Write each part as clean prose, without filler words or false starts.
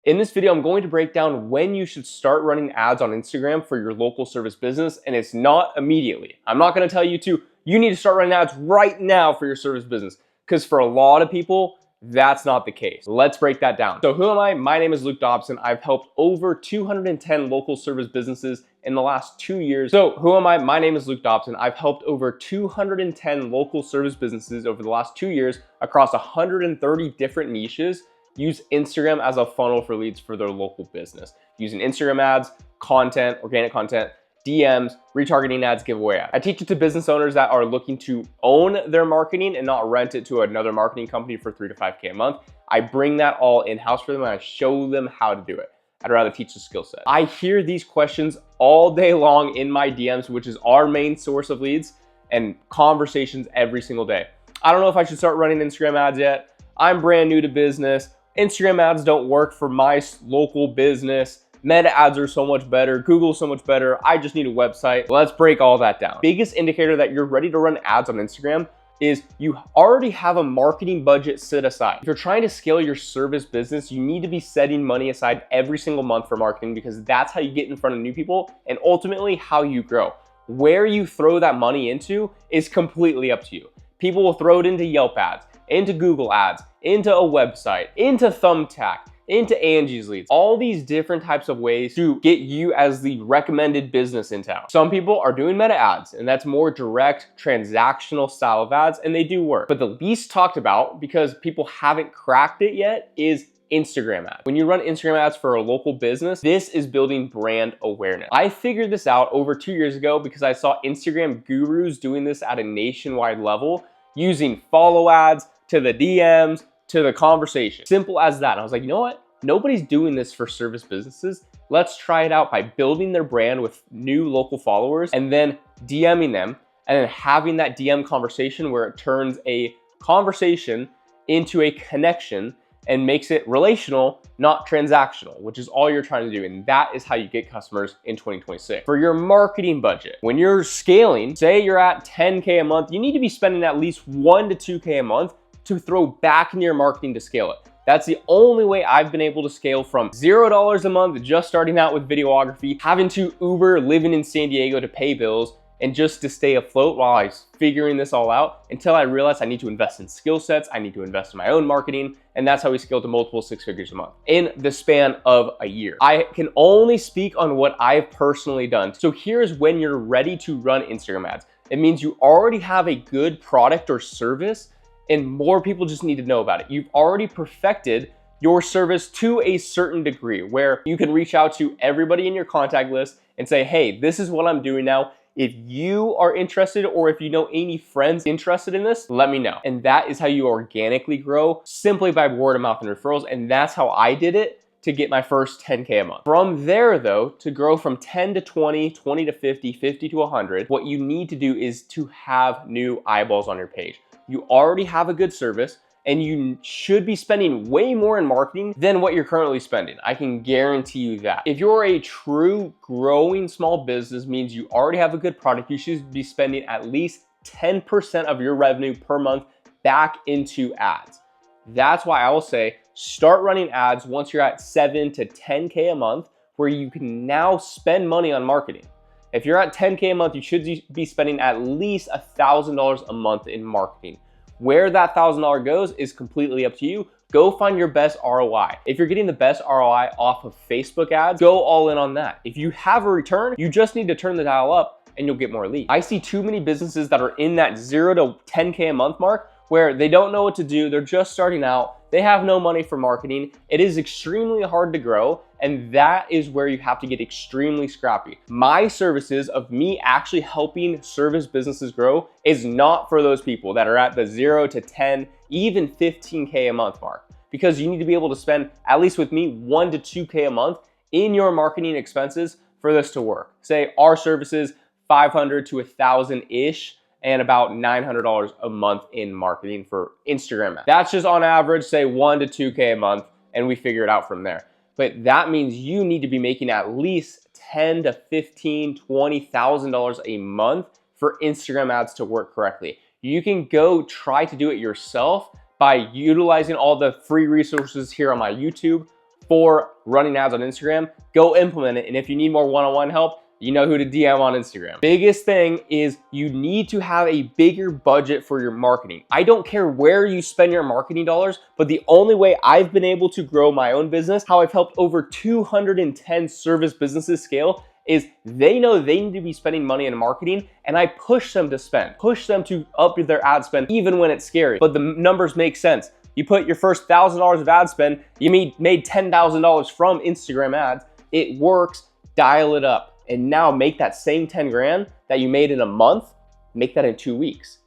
In this video, I'm going to break down when you should start running ads on Instagram for your local service business, and it's not immediately. I'm not going to tell you need to start running ads right now for your service business, because for a lot of people, that's not the case. Let's break that down. So who am I? My name is Luke Dobson. I've helped over 210 local service businesses in the last 2 years. So who am I? My name is Luke Dobson. I've helped over 210 local service businesses over the last 2 years across 130 different niches use Instagram as a funnel for leads for their local business, using Instagram ads, content, organic content, DMs, retargeting ads, giveaway ads. I teach it to business owners that are looking to own their marketing and not rent it to another marketing company for 3 to 5K a month. I bring that all in-house for them and I show them how to do it. I'd rather teach the skill set. I hear these questions all day long in my DMs, which is our main source of leads, and conversations every single day. I don't know if I should start running Instagram ads yet. I'm brand new to business. Instagram ads don't work for my local business. Meta ads are so much better. Google's so much better. I just need a website. Let's break all that down. Biggest indicator that you're ready to run ads on Instagram is you already have a marketing budget set aside. If you're trying to scale your service business, you need to be setting money aside every single month for marketing, because that's how you get in front of new people and ultimately how you grow. Where you throw that money into is completely up to you. People will throw it into Yelp ads, into Google ads, into a website, into Thumbtack, into Angie's Leads, all these different types of ways to get you as the recommended business in town. Some people are doing meta ads, and that's more direct transactional style of ads, and they do work. But the least talked about, because people haven't cracked it yet, is Instagram ads. When you run Instagram ads for a local business, this is building brand awareness. I figured this out over 2 years ago because I saw Instagram gurus doing this at a nationwide level, using follow ads to the DMs, to the conversation. Simple as that. And I was like, you know what? Nobody's doing this for service businesses. Let's try it out by building their brand with new local followers and then DMing them and then having that DM conversation where it turns a conversation into a connection and makes it relational, not transactional, which is all you're trying to do. And that is how you get customers in 2026. For your marketing budget, when you're scaling, say you're at 10K a month, you need to be spending at least 1 to 2K a month to throw back into your marketing to scale it. That's the only way I've been able to scale from $0 a month, just starting out with videography, having to Uber, living in San Diego to pay bills, and just to stay afloat while I was figuring this all out, until I realized I need to invest in skill sets, I need to invest in my own marketing, and that's how we scaled to multiple 6 figures a month in the span of a year. I can only speak on what I've personally done. So here's when you're ready to run Instagram ads. It means you already have a good product or service, and more people just need to know about it. You've already perfected your service to a certain degree where you can reach out to everybody in your contact list and say, hey, this is what I'm doing now. If you are interested, or if you know any friends interested in this, let me know. And that is how you organically grow, simply by word of mouth and referrals. And that's how I did it to get my first 10K a month. From there though, to grow from 10 to 20, 20 to 50, 50 to 100, what you need to do is to have new eyeballs on your page. You already have a good service and you should be spending way more in marketing than what you're currently spending. I can guarantee you that. If you're a true growing small business, means you already have a good product, you should be spending at least 10% of your revenue per month back into ads. That's why I will say start running ads once you're at 7 to 10K a month, where you can now spend money on marketing. If you're at 10K a month, you should be spending at least $1,000 a month in marketing. Where that $1,000 goes is completely up to you. Go find your best ROI. If you're getting the best ROI off of Facebook ads, go all in on that. If you have a return, you just need to turn the dial up and you'll get more leads. I see too many businesses that are in that 0 to 10K a month mark where they don't know what to do. They're just starting out. They have no money for marketing. It is extremely hard to grow, and that is where you have to get extremely scrappy. My services of me actually helping service businesses grow is not for those people that are at the 0 to 10, even 15K a month mark, because you need to be able to spend, at least with me, 1 to 2K a month in your marketing expenses for this to work. Say our services, 500 to 1,000-ish, and about $900 a month in marketing for Instagram ads. That's just on average, say 1 to 2K a month, and we figure it out from there. But that means you need to be making at least $10 to $15, $20,000 a month for Instagram ads to work correctly. You can go try to do it yourself by utilizing all the free resources here on my YouTube. for running ads on Instagram, go implement it. And if you need more one-on-one help, you know who to DM on Instagram. Biggest thing is you need to have a bigger budget for your marketing. I don't care where you spend your marketing dollars, but the only way I've been able to grow my own business, how I've helped over 210 service businesses scale, is they know they need to be spending money in marketing, and I push them to spend, push them to up their ad spend even when it's scary. But the numbers make sense. You put your first $1,000 of ad spend, you made $10,000 from Instagram ads. It works, dial it up. And now make that same 10 grand that you made in a month, make that in 2 weeks.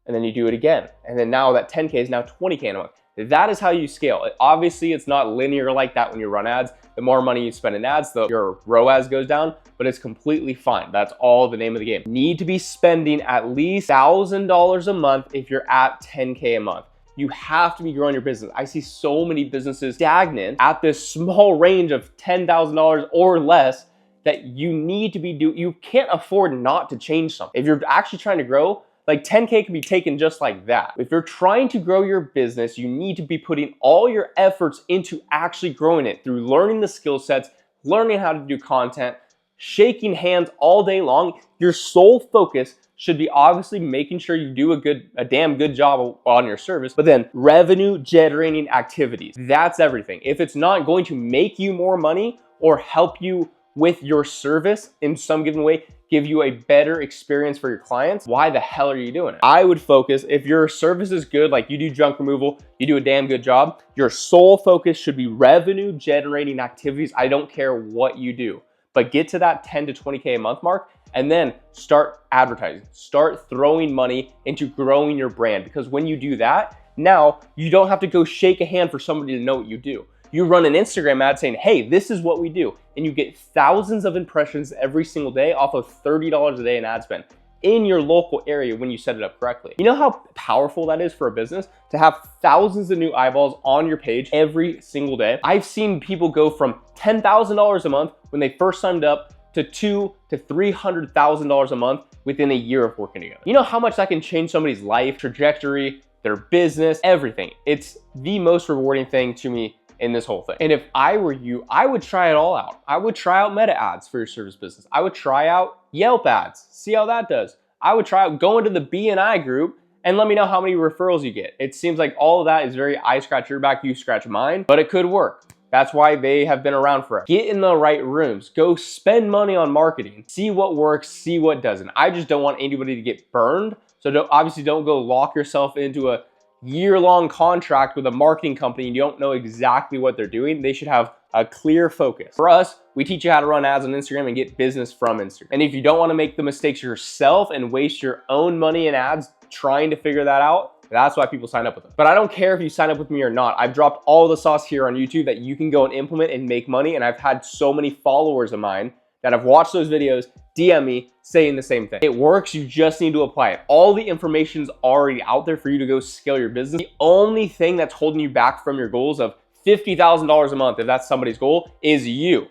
And then you do it again. And then now that 10K is now 20K in a month. That is how you scale. Obviously, it's not linear like that when you run ads. The more money you spend in ads, your ROAS goes down, but it's completely fine. That's all the name of the game. Need to be spending at least $1,000 a month if you're at 10K a month. You have to be growing your business. I see so many businesses stagnant at this small range of $10,000 or less that you need to be you can't afford not to change something. If you're actually trying to grow, like 10K can be taken just like that. If you're trying to grow your business, you need to be putting all your efforts into actually growing it through learning the skill sets, learning how to do content, shaking hands all day long. Your sole focus should be obviously making sure you do a damn good job on your service, but then revenue generating activities. That's everything. If it's not going to make you more money or help you with your service in some given way, give you a better experience for your clients, why the hell are you doing it? I would focus, if your service is good, like you do junk removal, you do a damn good job, your sole focus should be revenue generating activities. I don't care what you do, but get to that 10 to 20K a month mark and then start advertising, start throwing money into growing your brand. Because when you do that, now you don't have to go shake a hand for somebody to know what you do. You run an Instagram ad saying, hey, this is what we do. And you get thousands of impressions every single day off of $30 a day in ad spend in your local area when you set it up correctly. You know how powerful that is for a business to have thousands of new eyeballs on your page every single day? I've seen people go from $10,000 a month when they first signed up to $200,000 to $300,000 a month within a year of working together. You know how much that can change somebody's life, trajectory, their business, everything. It's the most rewarding thing to me in this whole thing. And if I were you, I would try it all out. I would try out Meta ads for your service business. I would try out Yelp ads, see how that does. I would try out going to the BNI group and let me know how many referrals you get. It seems like all of that is very I scratch your back, you scratch mine, but it could work. That's why they have been around forever. Get in the right rooms, go spend money on marketing, see what works, see what doesn't. I just don't want anybody to get burned. So obviously don't go lock yourself into a year-long contract with a marketing company and you don't know exactly what they're doing. They should have a clear focus. For us, we teach you how to run ads on Instagram and get business from Instagram. And if you don't want to make the mistakes yourself and waste your own money in ads trying to figure that out, that's why people sign up with them. But I don't care if you sign up with me or not. I've dropped all the sauce here on YouTube that you can go and implement and make money. And I've had so many followers of mine that have watched those videos, DM me saying the same thing. It works, you just need to apply it. All the information's already out there for you to go scale your business. The only thing that's holding you back from your goals of $50,000 a month, if that's somebody's goal, is you.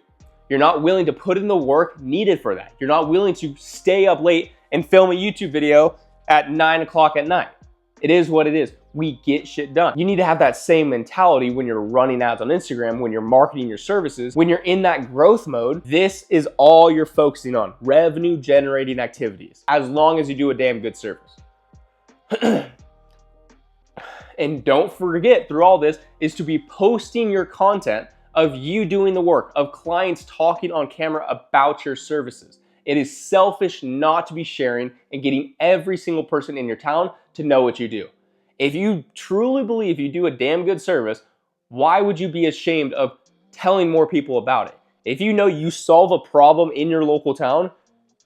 You're not willing to put in the work needed for that. You're not willing to stay up late and film a YouTube video at 9 o'clock at night. It is what it is. We get shit done. You need to have that same mentality when you're running ads on Instagram, when you're marketing your services, when you're in that growth mode. This is all you're focusing on, revenue generating activities, as long as you do a damn good service. And don't forget, through all this, is to be posting your content of you doing the work, of clients talking on camera about your services. It is selfish not to be sharing and getting every single person in your town to know what you do. If you truly believe you do a damn good service, why would you be ashamed of telling more people about it? If you know you solve a problem in your local town,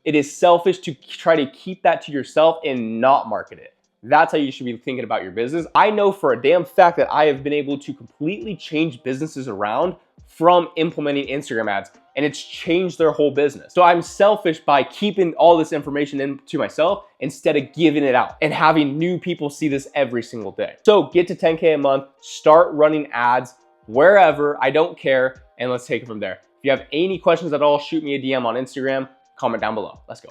it is selfish to try to keep that to yourself and not market it. That's how you should be thinking about your business. I know for a damn fact that I have been able to completely change businesses around from implementing Instagram ads, and it's changed their whole business. So I'm selfish by keeping all this information into myself instead of giving it out and having new people see this every single day. So get to 10K a month, start running ads wherever, I don't care, and let's take it from there. If you have any questions at all, shoot me a DM on Instagram, comment down below. Let's go.